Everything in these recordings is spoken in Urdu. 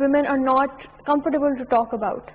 women are not comfortable to talk about.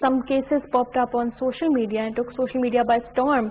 some cases popped up on social media and took social media by storm,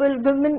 women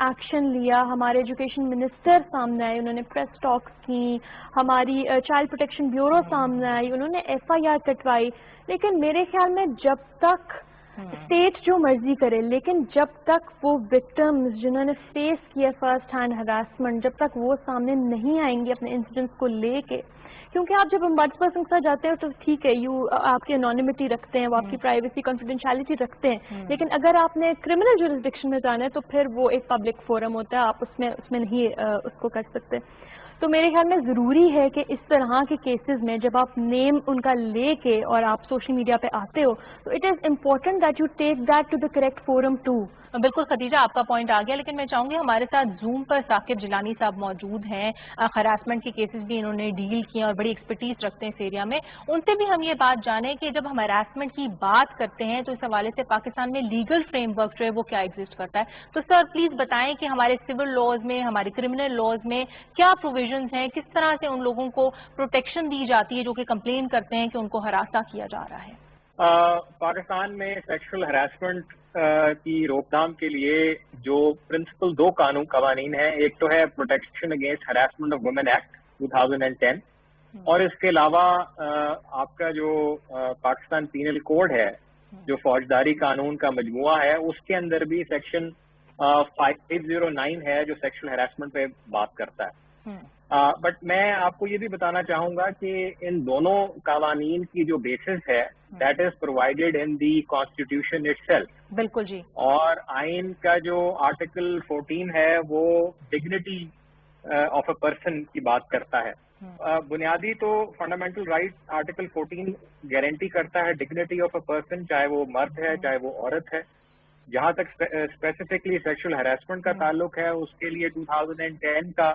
action لیا, ہمارے ایجوکیشن منسٹر سامنے آئے, انہوں نے پریس ٹاکس کی, ہماری چائلڈ پروٹیکشن بیورو سامنے آئی, انہوں نے FIR کٹوائی. لیکن میرے خیال میں جب تک اسٹیٹ جو مرضی کرے, لیکن جب تک وہ وکٹمز جنہوں نے فیس کیا فرسٹ ہینڈ ہراسمنٹ, جب تک وہ سامنے نہیں آئیں گے اپنے انسیڈنٹس کو لے کے, کیونکہ آپ جب امبڈ پرسن کے ساتھ جاتے ہیں تو ٹھیک ہے, آپ کی انونیمٹی رکھتے ہیں, وہ آپ کی پرائیویسی کانفیڈینشیلٹی رکھتے ہیں, لیکن اگر آپ نے کرمنل جورسڈکشن میں جانا ہے تو پھر وہ ایک پبلک فورم ہوتا ہے, آپ اس میں نہیں اس کو کر سکتے. تو میرے خیال میں ضروری ہے کہ اس طرح کے کیسز میں جب آپ نیم ان کا لے کے اور آپ سوشل میڈیا پہ آتے ہو تو it is important that you take that to the correct forum too. بالکل خدیجہ, آپ کا پوائنٹ آ گیا, لیکن میں چاہوں گی ہمارے ساتھ زوم پر ثاقب جیلانی صاحب موجود ہیں, ہراسمنٹ کے کیسز بھی انہوں نے ڈیل کیے اور بڑی ایکسپرٹیز رکھتے ہیں اس ایریا میں. ان سے بھی ہم یہ بات جانیں کہ جب ہم ہراسمنٹ کی بات کرتے ہیں تو اس حوالے سے پاکستان میں لیگل فریم ورک جو ہے وہ کیا ایگزسٹ کرتا ہے. تو سر پلیز بتائیں کہ ہمارے سول لاز میں, ہمارے کرمنل لاز میں کیا پروویژنز ہیں, کس طرح سے ان لوگوں کو پروٹیکشن دی جاتی ہے جو کہ کمپلین کرتے ہیں کہ ان کو ہراساں کیا جا رہا ہے. پاکستان میں سیکشل ہراسمنٹ کی روک تھام کے لیے جو پرنسپل دو قوانین ہیں, ایک تو ہے protection against harassment of women act 2010, اور اس کے علاوہ آپ کا جو پاکستان پینل کوڈ ہے, جو فوجداری قانون کا مجموعہ ہے, اس کے اندر بھی سیکشن 509 ہے جو سیکشل ہراسمنٹ پہ بات کرتا ہے. بٹ میں آپ کو یہ بھی بتانا چاہوں گا کہ ان دونوں قوانین کی جو بیسس ہے that is provided in the constitution it self. بالکل جی. اور آئین کا جو آرٹیکل 14 ہے وہ ڈگنیٹی آف اے پرسن کی بات کرتا ہے. بنیادی تو فنڈامنٹل رائٹ آرٹیکل 14 گارنٹی کرتا ہے ڈگنیٹی آف اے پرسن, چاہے وہ مرد ہے چاہے وہ عورت ہے. جہاں تک اسپیسیفکلی سیکشل ہراسمنٹ کا تعلق ہے اس کے لیے 2010 کا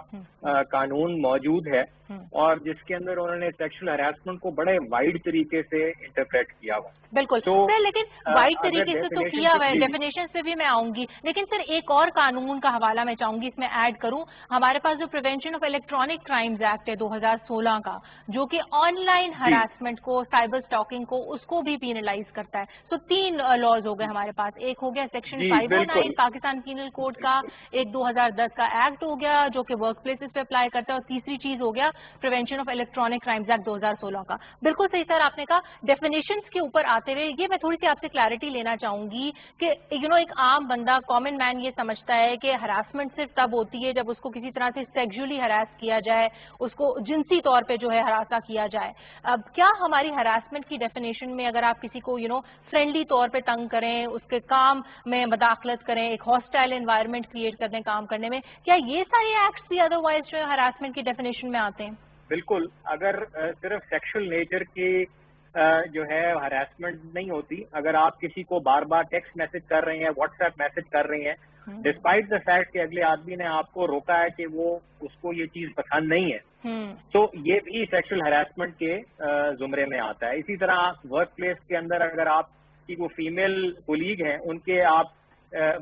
قانون موجود ہے, اور جس کے اندر انہوں نے سیکشل ہراسمنٹ کو بڑے وائڈ طریقے سے انٹرپریٹ کیا ہوا. بالکل سر, لیکن وائڈ طریقے سے تو کیا ہوا ہے, ڈیفینیشن سے بھی میں آؤں گی, لیکن سر ایک اور قانون کا حوالہ میں چاہوں گی اس میں ایڈ کروں. ہمارے پاس جو prevention of electronic crimes act ہے 2016 کا, جو کہ آن لائن ہراسمنٹ کو, سائبر اسٹاکنگ کو, اس کو بھی پینلائز کرتا ہے. تو 3 لاز ہو گئے ہمارے پاس, ایک ہو گیا سیکشن 509 پاکستان پینل کوڈ کا, ایک 2010 کا ایکٹ ہو گیا جو کہ ورک پلیسز پہ اپلائی کرتا ہے, اور تیسری چیز ہو گیا prevention of electronic crimes act 2016 کا. بالکل صحیح سر, آپ نے کہا. ڈیفینیشنز کے اوپر آتے ہوئے یہ میں تھوڑی سی آپ سے کلیئرٹی لینا چاہوں گی کہ ایک عام بندہ, کامن مین یہ سمجھتا ہے کہ ہراسمنٹ صرف تب ہوتی ہے جب اس کو کسی طرح سے سیکشولی ہراس کیا جائے, اس کو جنسی طور پہ جو ہے ہراساں کیا جائے. اب کیا ہماری ہراسمنٹ کی ڈیفینیشن میں اگر آپ کسی کو فرینڈلی طور پہ تنگ کریں, اس کے کام میں مداخلت کریں, ایک ہاسٹائل انوائرمنٹ کریٹ کر دیں کام کرنے میں, کیا یہ سارے ایکٹس بھی ادروائز جو ہے ہراسمنٹ کی ڈیفینیشن میں آتے ہیں؟ بالکل. اگر صرف سیکشل نیچر کی جو ہے ہراسمنٹ نہیں ہوتی, اگر آپ کسی کو بار بار ٹیکسٹ میسج کر رہے ہیں, واٹس ایپ میسج کر رہے ہیں, ڈسپائٹ دا فیکٹ کہ اگلے آدمی نے آپ کو روکا ہے کہ وہ اس کو یہ چیز پسند نہیں ہے, تو یہ بھی سیکشل ہراسمنٹ کے زمرے میں آتا ہے. اسی طرح ورک پلیس کے اندر اگر آپ کی وہ فیمیل کولیگ ہیں, ان کے آپ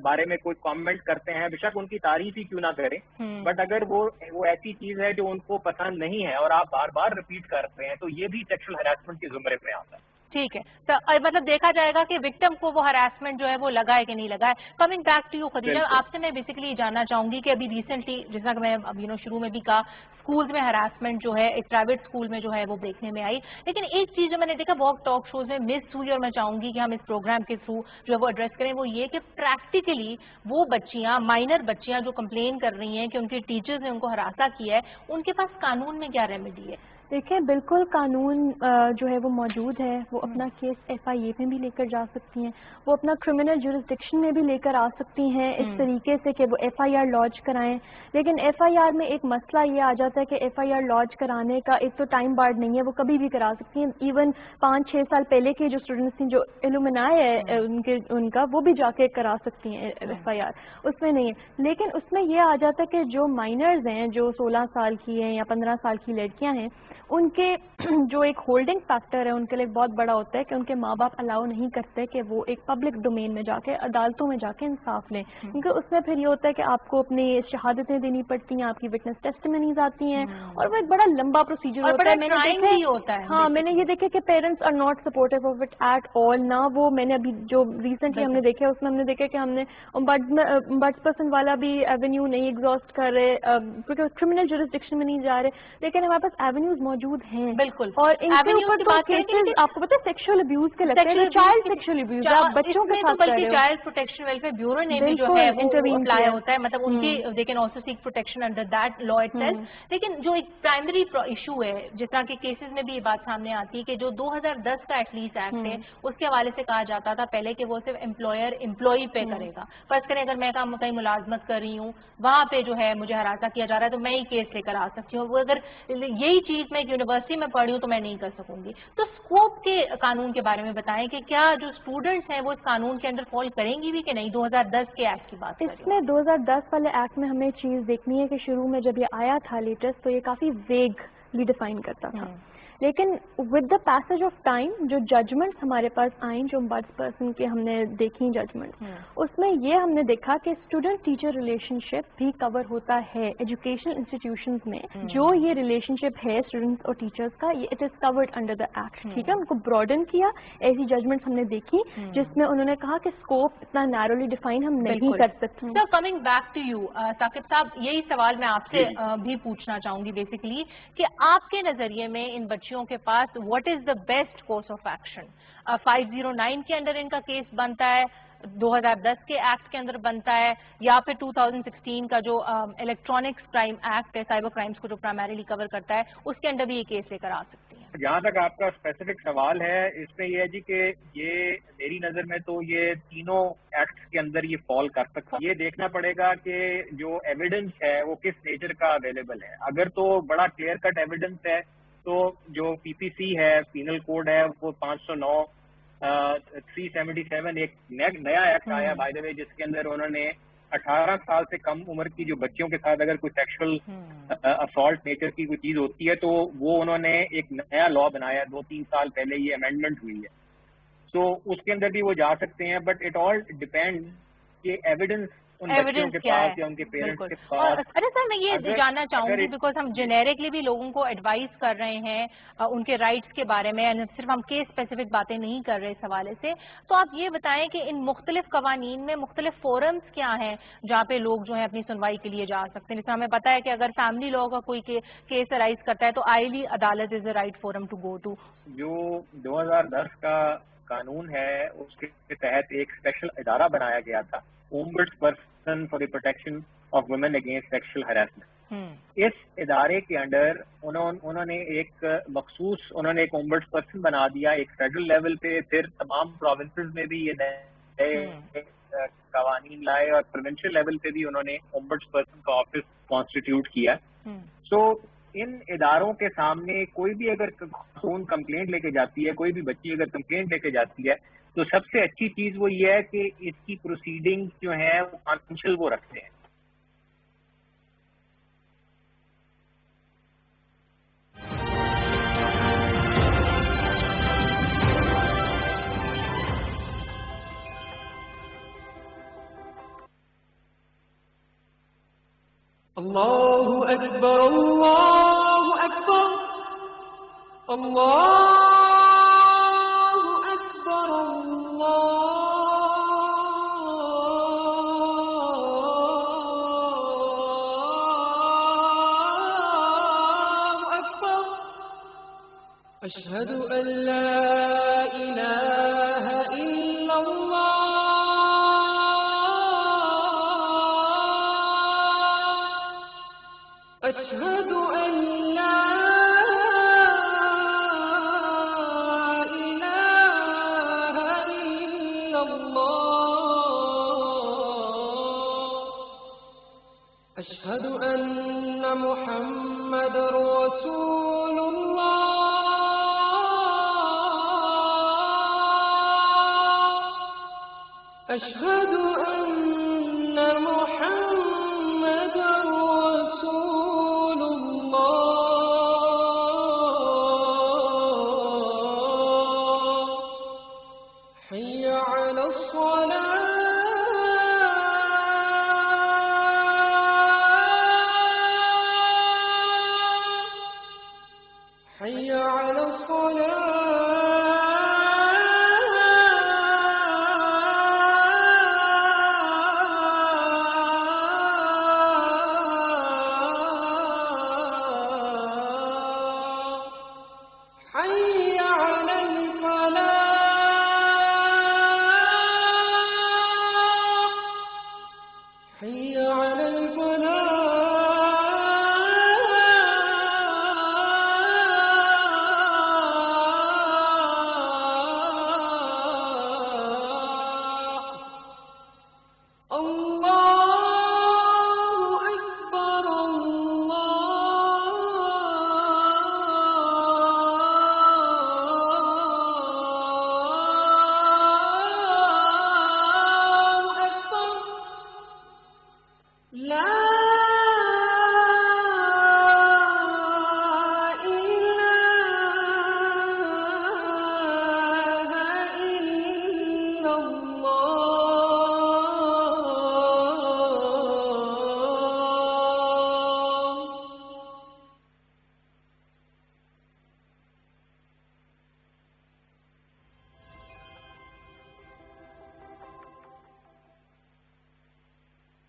بارے میں کوئی کامنٹ کرتے ہیں, بے شک ان کی تعریف ہی کیوں نہ کریں, بٹ اگر وہ ایسی چیز ہے جو ان کو پسند نہیں ہے اور آپ بار بار ریپیٹ کرتے ہیں, تو یہ بھی سیکشل ہراسمنٹ کے زمرے میں آتا ہے. ٹھیک ہے, تو مطلب دیکھا جائے گا کہ وکٹم کو وہ ہراسمنٹ جو ہے وہ لگا ہے کہ نہیں لگا ہے. Coming back to you Khadija, آپ سے میں بیسیکلی جاننا چاہوں گی کہ ابھی ریسنٹلی جیسا کہ میں شروع میں بھی کہا, اسکولز میں ہراسمنٹ جو ہے ایک پرائیویٹ اسکول میں جو ہے وہ دیکھنے میں آئی, لیکن ایک چیز جو میں نے دیکھا واک ٹاک شوز میں مس ہوئی, اور میں چاہوں گی کہ ہم اس پروگرام کے تھرو جو ہے وہ ایڈریس کریں, وہ یہ کہ پریکٹیکلی وہ بچیاں, مائنر بچیاں جو کمپلین کر رہی ہیں کہ ان کے ٹیچرز نے ان کو ہراساں کیا ہے, ان کے پاس قانون میں کیا ریمیڈی ہے؟ دیکھیں, بالکل قانون جو ہے وہ موجود ہے, وہ اپنا کیس FIA میں بھی لے کر جا سکتی ہیں, وہ اپنا کرمنل جورسڈکشن میں بھی لے کر آ سکتی ہیں اس طریقے سے کہ وہ FIR لانچ کرائیں. لیکن FIR میں ایک مسئلہ یہ آ جاتا ہے کہ FIR لانچ کرانے کا ایک تو ٹائم بارڈ نہیں ہے, وہ کبھی بھی کرا سکتی ہیں. ایون 5-6 سال پہلے کے جو اسٹوڈنٹس تھیں, جو الومنائی ہے ان کا, وہ بھی جا کے کرا سکتی ہیں FIR, اس میں نہیں ہے. لیکن اس میں یہ آ جاتا ہے کہ جو مائنرز ہیں, جو 16 سال کی ہیں یا 15 سال کی لڑکیاں ہیں, ان کے جو ایک ہولڈنگ فیکٹر ہے ان کے لیے بہت بڑا ہوتا ہے کہ ان کے ماں باپ الاؤ نہیں کرتے کہ وہ ایک پبلک ڈومین میں جا کے عدالتوں میں جا کے انصاف لیں، کیونکہ اس میں پھر یہ ہوتا ہے کہ آپ کو اپنی شہادتیں دینی پڑتی ہیں، آپ کی وٹنس ٹیسٹمنیز آتی ہیں، اور وہ ایک بڑا لمبا پروسیجر ہوتا ہے. میں نے دیکھا ہاں میں نے یہ دیکھا کہ parents are not supportive of it at all. نہ وہ میں نے ابھی جو ریسنٹلی ہم نے دیکھا اس میں ہم نے دیکھا کہ ہم نے بڈس پرسن والا بھی ایونیو نہیں ایگزاسٹ کر رہے کیونکہ کرمنل جورسڈکشن میں نہیں جا رہے، لیکن ہمارے پاس ایونیوز موجود ہیں. بالکل. اور ان کے اوپر تو کیسز آپ کو پتا ہے سیکشل ابیوز کے لگتے ہیں، چائلڈ سیکشل ابیوز آپ بچوں کے ساتھ کر رہے ہو. چائلڈ پروٹیکشن ویلفیئر بیورو نے بھی جو ہے وہ اپلائی ہوتا ہے، مطلب ان کی they can also seek protection under that law itself. لیکن جو ایک پرائمری ایشو ہے جس طرح کے کیسز میں بھی یہ بات سامنے آتی ہے کہ جو 2010 کا ایٹ لیسٹ ایکٹ ہے اس کے حوالے سے کہا جاتا تھا پہلے کہ وہ صرف امپلائر امپلائی پے کرے گا. فرض کریں اگر میں کہیں ملازمت کر رہی ہوں وہاں پہ جو ہے مجھے ہراساں کیا جا رہا ہے تو میں ہی کیس لے کر آ سکتی ہوں. وہ اگر یہی چیز میں ایک یونیورسٹی میں پڑھی ہوں تو میں نہیں کر سکوں گی. تو اسکوپ کے قانون کے بارے میں بتائیں کہ کیا جو اسٹوڈنٹس ہیں وہ اس قانون کے اندر فال کریں گی بھی کہ نہیں؟ 2010 کے ایکٹ کی بات کریں. اس میں 2010 والے ایکٹ میں ہمیں چیز دیکھنی ہے کہ شروع میں جب یہ آیا تھا لیٹسٹ تو یہ کافی ویگلی ڈیفائن کرتا تھا، لیکن with the passage of time جو ججمنٹس ہمارے پاس آئیں جو بڈس پرسن کے ہم نے دیکھی ججمنٹ اس میں یہ ہم نے دیکھا کہ اسٹوڈنٹ ٹیچر ریلیشن شپ بھی کور ہوتا ہے. ایجوکیشنل انسٹیٹیوشنز میں جو یہ ریلیشن شپ ہے اسٹوڈنٹس اور ٹیچرس کا یہ it is covered under the act. ٹھیک ہے، ان کو براڈن کیا. ایسی ججمنٹس ہم نے دیکھی جس میں انہوں نے کہا کہ اسکوپ اتنا نیرولی ڈیفائن ہم نہیں کر سکتے. So coming back to you Saqib sahab, یہی سوال میں آپ سے بھی پوچھنا چاہوں گی بیسیکلی کہ آپ کے نظریے میں ان بچیوں کے پاس what is the best course of action? 509 کے اندر ان کا کیس بنتا ہے، 2010 کے ایکٹ کے اندر بنتا ہے، یا پھر 2016 کا جو الیکٹرانکس کرائم ایکٹ ہے سائبر کرائمز کو جو پرائمریلی کور کرتا ہے اس کے اندر بھی یہ کیس لے کر آ سکتی ہیں؟ جہاں تک آپ کا اسپیسیفک سوال ہے اس میں یہ ہے جی کہ یہ میری نظر میں تو یہ تینوں ایکٹس کے اندر یہ فال کر سکتا ہے. یہ دیکھنا پڑے گا کہ جو ایویڈنس ہے وہ کس نیچر کا اویلیبل ہے. اگر تو بڑا کلیئر کٹ ایویڈنس ہے تو جو پی پی سی ہے پینل کوڈ ہے وہ 509 377 ایک نیا ایکٹ آیا بائی دا وے جس کے اندر انہوں نے 18 سال سے کم عمر کی جو بچیوں کے ساتھ اگر کوئی سیکشل اسالٹ نیچر کی کوئی چیز ہوتی ہے تو وہ انہوں نے ایک نیا لا بنایا 2-3 سال پہلے یہ امینڈمنٹ ہوئی ہے. تو اس کے اندر بھی وہ جا سکتے ہیں بٹ اٹ آل ڈیپینڈ کہ ایویڈنس ان بچوں کے پاس یا ان کے پیرنٹس کے پاس. اچھا سر میں یہ جاننا چاہوں گی بیکاز ہم جنیرکلی بھی لوگوں کو ایڈوائز کر رہے ہیں ان کے رائٹس کے بارے میں، صرف ہم کیس اسپیسیفک باتیں نہیں کر رہے اس حوالے سے. تو آپ یہ بتائیں کہ ان مختلف قوانین میں مختلف فورمز کیا ہیں جہاں پہ لوگ جو ہیں اپنی سنوائی کے لیے جا سکتے ہیں؟ جیسے ہمیں پتا ہے کہ اگر فیملی لا کا کوئی کیس ارائز کرتا ہے تو آئلی عدالت is the right forum to go to. جو 2010 کا قانون ہے اس کے تحت ایک اسپیشل ادارہ بنایا گیا تھا ombudsperson for the protection of women against sexual harassment. اس ادارے کے انڈر انہوں نے ایک مخصوص انہوں نے ایک اومبڈس پرسن بنا دیا ایک فیڈرل لیول پہ، پھر تمام پروونسز میں بھی یہ نئے قوانین لائے اور پروونشل لیول پہ بھی انہوں نے اومبڈس پرسن کا آفس کانسٹیٹیوٹ کیا. سو ان اداروں کے سامنے کوئی بھی اگر خاتون کمپلینٹ لے کے جاتی ہے، کوئی بھی بچی اگر کمپلینٹ لے کے جاتی ہے تو سب سے اچھی چیز وہ یہ ہے کہ اس کی پروسیڈنگ جو ہیں وہ کانفیڈینشیل وہ رکھتے ہیں. اللہ اکبر اللہ اکبر اللہ اکبر اللہ اکبر اشہد ان لا الہ الا اللہ أشهد أن لا إله إلا الله أشهد أن محمد رسول الله أشهد أن محمد رسول الله حي على الصلاة حي على الفلاح حي على الفلاح الله أكبر الله أكبر لا إله إلا الله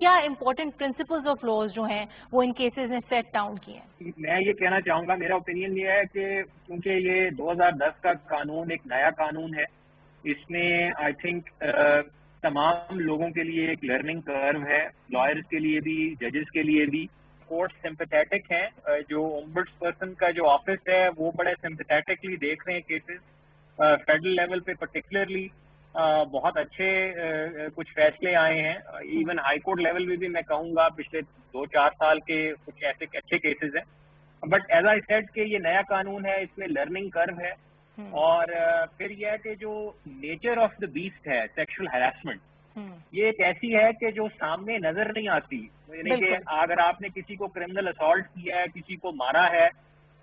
کیا امپورٹنٹ پرنسپلز آف لاز جو ہیں وہ ان کیسز نے سیٹ ڈاؤن کیے ہیں؟ میں یہ کہنا چاہوں گا, میرا اوپینین یہ ہے کہ کیونکہ یہ 2010 کا قانون ایک نیا قانون ہے, اس میں آئی تھنک تمام لوگوں کے لیے ایک لرننگ کرو ہے, لائرز کے لیے بھی, ججز کے لیے بھی. کورٹ سمپیتھیٹک ہیں, جو ombuds پرسن کا جو آفس ہے وہ بڑے سمپیتھیٹکلی دیکھ رہے ہیں کیسز. فیڈرل لیول پہ پرٹیکولرلی بہت اچھے کچھ فیصلے آئے ہیں. ایون ہائی کورٹ لیول میں بھی میں کہوں گا پچھلے 2-4 سال کے کچھ ایسے اچھے کیسز ہیں. بٹ ایز آئی سیڈ کہ یہ نیا قانون ہے, اس میں لرننگ کرو ہے. اور پھر یہ ہے کہ جو نیچر آف دا بیسٹ ہے سیکشل ہراسمنٹ, یہ ایک ایسی ہے کہ جو سامنے نظر نہیں آتی. یعنی کہ اگر آپ نے کسی کو کرمنل اسالٹ کیا ہے, کسی کو مارا ہے,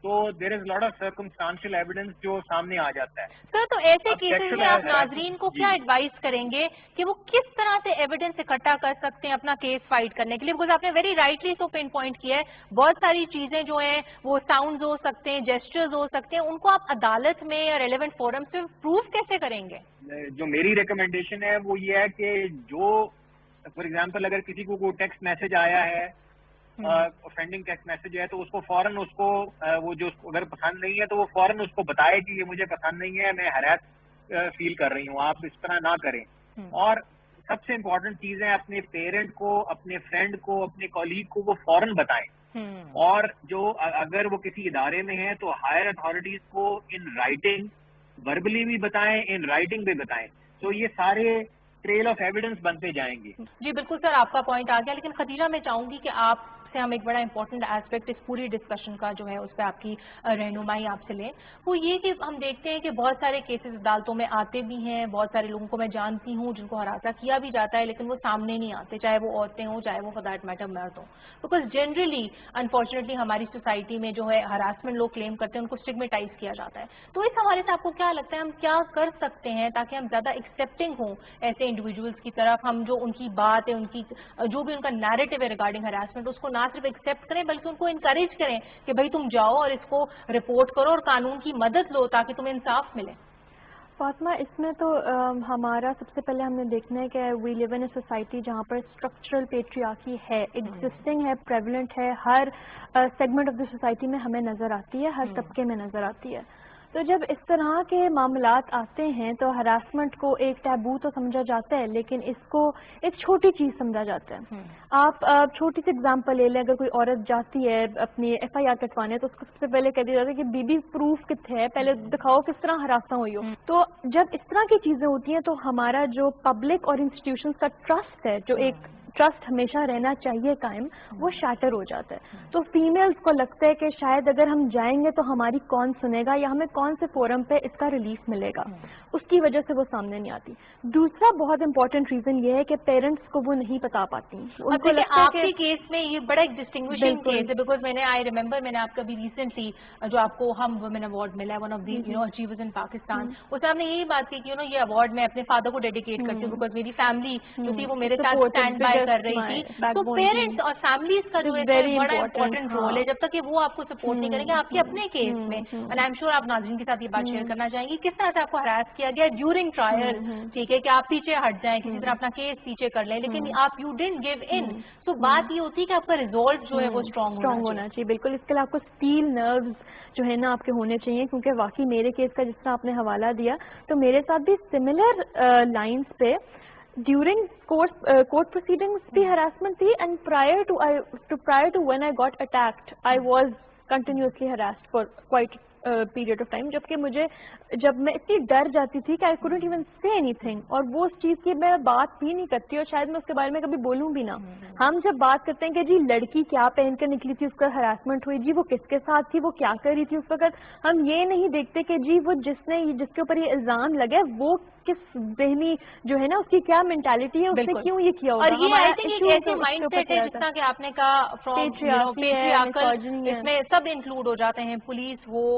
تو دیر از لاٹ آف سرکمسٹانشل ایویڈنس جو سامنے آ جاتا ہے. سر تو ایسے کیسز میں آپ ناظرین کو کیا ایڈوائز کریں گے کہ وہ کس طرح سے ایویڈنس اکٹھا کر سکتے ہیں اپنا کیس فائٹ کرنے کے لیے؟ بیکاز آپ نے very rightly so pin point کیا ہے, بہت ساری چیزیں جو ہیں وہ ساؤنڈز ہو سکتے ہیں, جیسچرز ہو سکتے ہیں, ان کو آپ عدالت میں یا ریلیونٹ فورم سے پروف کیسے کریں گے؟ جو میری ریکمنڈیشن ہے وہ یہ ہے کہ جو فار ایگزامپل اگر کسی کو کوئی ٹیکسٹ میسج آیا ہے, اوفینڈنگ ٹیکسٹ میسج ہے, تو اس کو فوراً اس کو وہ جو اگر پسند نہیں ہے تو وہ فوراً اس کو بتائے کہ یہ مجھے پسند نہیں ہے, میں ہراس فیل کر رہی ہوں, آپ اس طرح نہ کریں. اور سب سے امپورٹنٹ چیز ہے اپنے پیرنٹ کو, اپنے فرینڈ کو, اپنے کولیگ کو وہ فوراً بتائیں. اور جو اگر وہ کسی ادارے میں ہیں تو ہائر اتھارٹیز کو ان رائٹنگ وربلی بھی بتائیں, ان رائٹنگ بھی بتائیں. تو یہ سارے ٹریل آف ایویڈنس بنتے جائیں گے. جی بالکل سر, آپ کا پوائنٹ آ گیا, لیکن خدیجہ میں چاہوں گی کہ آپ سے ہم ایک بڑا امپورٹنٹ ایسپیکٹ اس پوری ڈسکشن کا جو ہے اس پہ آپ کی رہنمائی آپ سے لیں. وہ یہ کہ ہم دیکھتے ہیں کہ بہت سارے کیسز عدالتوں میں آتے بھی ہیں, بہت سارے لوگوں کو میں جانتی ہوں جن کو ہراساں کیا بھی جاتا ہے, لیکن وہ سامنے نہیں آتے, چاہے وہ عورتیں ہوں, چاہے وہ فار دیٹ میٹر مرد ہوں. بیکاز جنرلی انفارچونیٹلی ہماری سوسائٹی میں جو ہے ہراسمنٹ لوگ کلیم کرتے ہیں, ان کو اسٹگمیٹائز کیا جاتا ہے. تو اس حوالے سے آپ کو کیا لگتا ہے ہم کیا کر سکتے ہیں تاکہ ہم زیادہ ایکسیپٹنگ ہوں ایسے انڈیویجولس کی طرف, ہم جو ان کی بات ہے, ان کی جو بھی ان کا نیریٹو ہے ریگارڈنگ ہراسمنٹ, اس کو نہ صرف ایکسیپٹ کریں بلکہ ان کو انکریج کریں کہ بھائی تم جاؤ اور اس کو رپورٹ کرو اور قانون کی مدد لو تاکہ تمہیں انصاف ملے؟ فاطمہ, اس میں تو ہمارا سب سے پہلے ہم نے دیکھنا ہے کہ وی لیو ان اے سوسائٹی جہاں پر اسٹرکچرل پیٹریارکی ہے, ایگزسٹنگ ہے, پریولنٹ ہے, ہر سیگمنٹ آف دا سوسائٹی میں ہمیں نظر آتی ہے, ہر طبقے میں نظر آتی ہے. تو جب اس طرح کے معاملات آتے ہیں تو ہراسمنٹ کو ایک ٹیبو تو سمجھا جاتا ہے, لیکن اس کو ایک چھوٹی چیز سمجھا جاتا ہے. آپ چھوٹی سی اگزامپل لے لیں, اگر کوئی عورت جاتی ہے اپنی ایف آئی آر کٹوانے تو اس کو سب سے پہلے کہہ دیا جاتا ہے کہ بی بی پروف کتنے ہے, پہلے دکھاؤ کس طرح ہراساں ہوئی ہو. تو جب اس طرح کی چیزیں ہوتی ہیں تو ہمارا جو پبلک اور انسٹیٹیوشنز کا ٹرسٹ ہے, جو ایک ٹرسٹ ہمیشہ رہنا چاہیے قائم, وہ شیٹر ہو جاتا ہے. تو فیمیلز کو لگتا ہے کہ شاید اگر ہم جائیں گے تو ہماری کون سنے گا یا ہمیں کون سے فورم پہ اس کا ریلیف ملے گا, اس کی وجہ سے وہ سامنے نہیں آتی. دوسرا بہت امپورٹنٹ ریزن یہ ہے کہ پیرنٹس کو وہ نہیں بتا پاتی. آپ کے کیس میں یہ بڑا ایک ڈسٹنگوشنگ کیس ہے, بیکاز میں نے آئی ریمبر میں نے آپ کا بھی ریسنٹلی جو آپ کو ہم وومن ایوارڈ ملا ہے, ون آف دی اچیورز ان پاکستان, اس میں آپ نے یہی بات کی کہ یہ ایوارڈ میں اپنے فادر کو ڈیڈیکیٹ کرتی ہوں بیکاز میری فیملی جو تھی وہ میرے ساتھ اسٹینڈ بائی کر رہی تھی. تو پیرنٹس اور فیملیز کا جو ہے بڑا امپورٹنٹ رول ہے, جب تک کہ وہ آپ کو سپورٹ نہیں کریں گے آپ کے اپنے کیس میں. اینڈ آئی ایم شیور آپ ناظرین کے ساتھ یہ بات شیئر کرنا چاہیں گی کس طرح سے آپ کو ہراس کیا گیا ڈیورنگ ٹرائل. ٹھیک ہے کہ آپ پیچھے ہٹ جائیں, کسی طرح اپنا کیس پیچھے کر لیں, لیکن آپ یو ڈنٹ گیو ان. تو بات یہ ہوتی ہے کہ آپ کا ریزولٹ جو ہے وہ اسٹرانگ ہونا چاہیے. بالکل, اس کے لیے آپ کو اسٹیل نروز جو ہے نا آپ کے ہونے چاہیے, کیونکہ واقعی میرے کیس کا جس طرح آپ نے حوالہ دیا تو میرے ساتھ بھی سملر لائنس پہ ڈیورنگ court proceedings بھی harassment تھی, and prior to when I got attacked I was continuously harassed for quite period of time, جب میں اتنی ڈر جاتی تھی کہ I couldn't even say anything, اور وہ اس چیز کی میں بات بھی نہیں کرتی اور شاید میں اس کے بارے میں کبھی بولوں بھی نہ. ہم جب بات کرتے ہیں کہ جی لڑکی کیا پہن کر نکلی تھی, اس کا ہراسمنٹ ہوئی, جی وہ کس کے ساتھ تھی, وہ کیا کر رہی تھی اس وقت, ہم یہ نہیں دیکھتے کہ جی وہ جس کے اوپر یہ الزام لگے وہ کس ذہنی جو ہے نا اس کی کیا مینٹالٹی ہے, اس نے کیوں یہ کیا ہوگا. اور یہ آئی تھنک ایک ایسے مائنڈ سیٹ ہے جس طرح کہ آپ نے کہا فرام پیٹریارکل, اس میں سب انکلوڈ ہو جاتے ہیں, پولیس ہو,